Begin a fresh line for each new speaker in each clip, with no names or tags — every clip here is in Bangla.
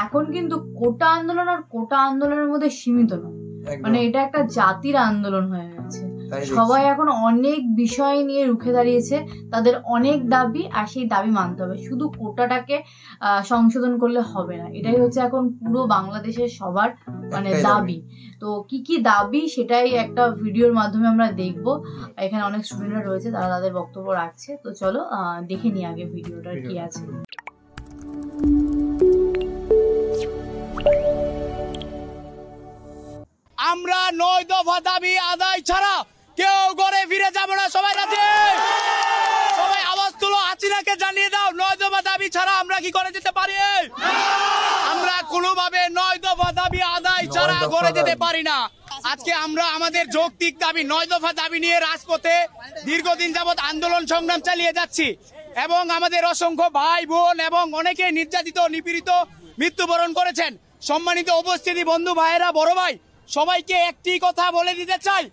এখন কিন্তু কোটা আন্দোলন আর কোটা আন্দোলনের মধ্যে সীমিত নয়, মানে এটা একটা জাতির আন্দোলন হয়ে গেছে। সবাই এখন অনেক বিষয় নিয়ে রুখে দাঁড়িয়েছে, তাদের অনেক দাবি, আর সেই দাবি মানতে হবে। শুধু কোটাটাকে সংশোধন করলে হবে না, এটাই হচ্ছে এখন পুরো বাংলাদেশের সবার মানে দাবি। তো কি কি দাবি সেটাই একটা ভিডিওর মাধ্যমে আমরা দেখবো। এখানে অনেক স্টুডেন্টরা রয়েছে, তারা তাদের বক্তব্য রাখছে। তো চলো দেখে নিই আগে ভিডিওটার কি আছে।
আমরা 9 দফা দাবি আদায় ছাড়া কেউ ঘরে ফিরে যাব না। সবাই রাজি? সবাই আওয়াজ তুলো, হাসিনাকে জানিয়ে দাও 9 দফা দাবি ছাড়া আমরা কি করে যেতে পারি? আমরা কোনোভাবে 9 দফা দাবি আদায় ছাড়া ঘরে যেতে পারি না। আজকে আমরা আমাদের যৌক্তিক দাবি 9 দফা দাবি নিয়ে রাজপথে দীর্ঘদিন যাবৎ আন্দোলন সংগ্রাম চালিয়ে যাচ্ছি, এবং আমাদের অসংখ্য ভাই বোন এবং অনেকে নির্যাতিত নিপীড়িত মৃত্যুবরণ করেছেন। সম্মানিত উপস্থিতি, বন্ধু ভাইয়েরা, বড় ভাই, সবাইকে একটি কথা বলে দিতে চাই,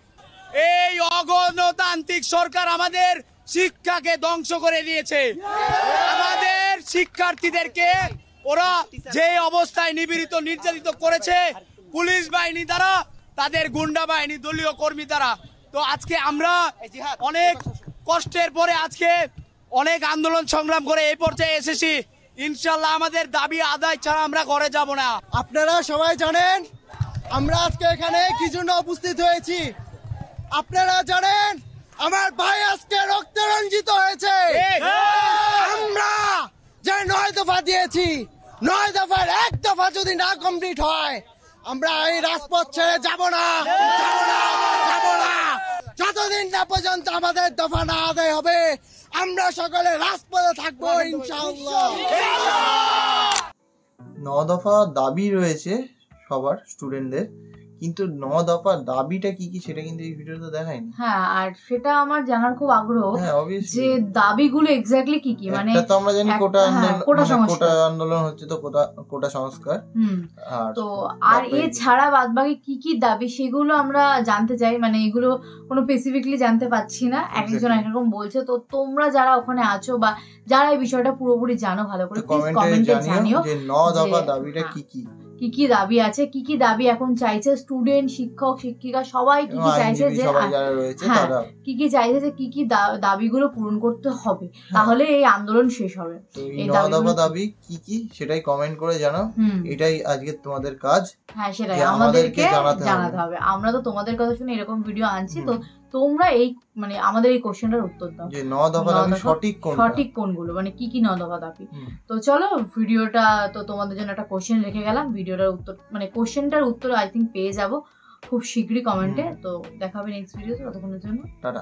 এই অগণতান্ত্রিক সরকার আমাদের শিক্ষাকে ধ্বংস করে দিয়েছে। আমাদের শিক্ষার্থীদেরকে ওরা যে অবস্থায় নিপীড়িত নির্যাতিত করেছে পুলিশ বাহিনী দ্বারা, তাদের গুন্ডা বাহিনী, দলীয় কর্মী দ্বারা। তো আজকে আমরা অনেক কষ্টের পরে আজকে অনেক আন্দোলন সংগ্রাম করে এই পর্যায়ে এসেছি। ইনশাল্লাহ আমাদের দাবি আদায় ছাড়া আমরা ঘরে যাব না।
আপনারা সবাই জানেন আমরা আজকে এখানে কি জন্য উপস্থিত হয়েছি। আপনারা জানেন আমার ভাই আজকে রক্তে রঞ্জিত হয়েছে। আমরা যে 9 দফা দিয়েছি, 9 দফার 1 দফা যদি না কমপ্লিট হয়, আমরা এই রাজপথ ছেড়ে যাব না, যতদিন না পর্যন্ত আমাদের দফা না আদায় হবে। আমরা সকলে রাজপথে থাকবো ইনশাআল্লাহ।
9 দফা দাবি রয়েছে সবার স্টুডেন্টদের, কিন্তু 9 দফা দাবিটা কি কি সেটা কিন্তু এই ভিডিওতে দেখায়নি।
হ্যাঁ, আর সেটা আমার জানার খুব আগ্রহ যে দাবিগুলো এক্স্যাক্টলি কি কি। মানে
তো আমরা জানি কোটা আন্দোলন হচ্ছে, তো কোটা সংস্কার।
তো আর এছাড়া বাদবাকি কি কি দাবি সেগুলো আমরা জানতে চাই। মানে এগুলো কোনো স্পেসিফিকলি জানতে পাচ্ছি না, একজন একরকম বলছে। তো তোমরা যারা ওখানে আছো বা যারা এই বিষয়টা পুরোপুরি জানো, ভালো করে কমেন্টে জানিও
যে 9 দফা দাবিটা কি কি,
কি কি দাবি আছে, কি কি দাবি এখন চাইছে স্টুডেন্ট, শিক্ষক, শিক্ষিকা সবাই কি কি চাইছে, যে কি কি চাইছে, যে কি কি দাবিগুলো পূরণ করতে হবে, তাহলে এই আন্দোলন শেষ হবে।
এই 9 দফা দাবি কি কি সেটাই কমেন্ট করে জানাও। এটাই আজকে তোমাদের কাজ।
হ্যাঁ, সেটাই আমাদেরকে জানাতে হবে। আমরা তো তোমাদের কথা শুনে এরকম ভিডিও আনছি, তো তোমরা এই মানে আমাদের এই কোশ্চেনটার উত্তর দাও
যে 9 দফা দাবি সঠিক
কোনগুলো, মানে কি কি 9 দফা দাবি। তো চলো ভিডিওটা, তো তোমাদের জন্য একটা কোশ্চেন রেখে গেলাম, ভিডিওটার উত্তর মানে কোশ্চেনটার উত্তর আই থিঙ্ক পেয়ে যাবো খুব শীঘ্রই কমেন্টে। তো দেখা হবে নেক্সট ভিডিওতে, ততক্ষণের জন্য টাটা।